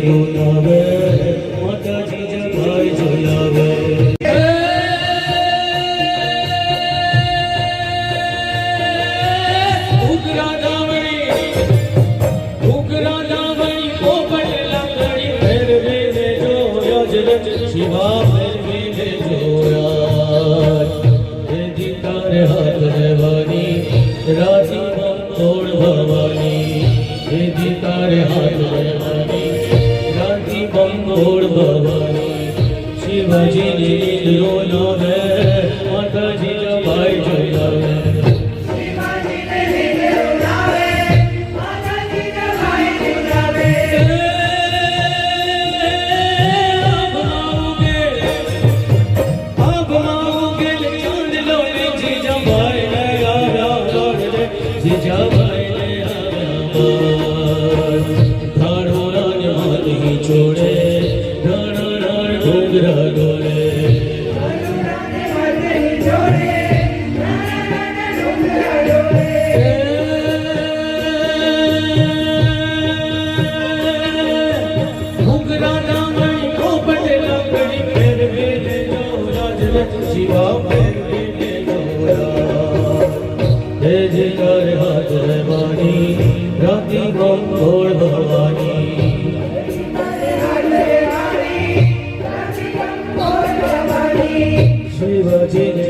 રોલાવે માતાજી જગાય ઝુલાવે ઉગરા દાવણી પોપટ લાકડી ફેરવે જોયો શિવા ફેરવે જોયા તારે હાથ રહેવાની રાજી બંધોળ ભવાની દેદી તારે હાથ રહેવાની રાજી બંધોળ ભવાની શિવજીની નિદ્રો નો રે માતાજી જવાય જોડાવે छोड़े डोंगरा डोले घुंगरा दामनी पोपट लाकड़ी फेरवे शिवा फेरवे जयकार हाथ रहवानी राती बंधोड़ भवानी शिवजी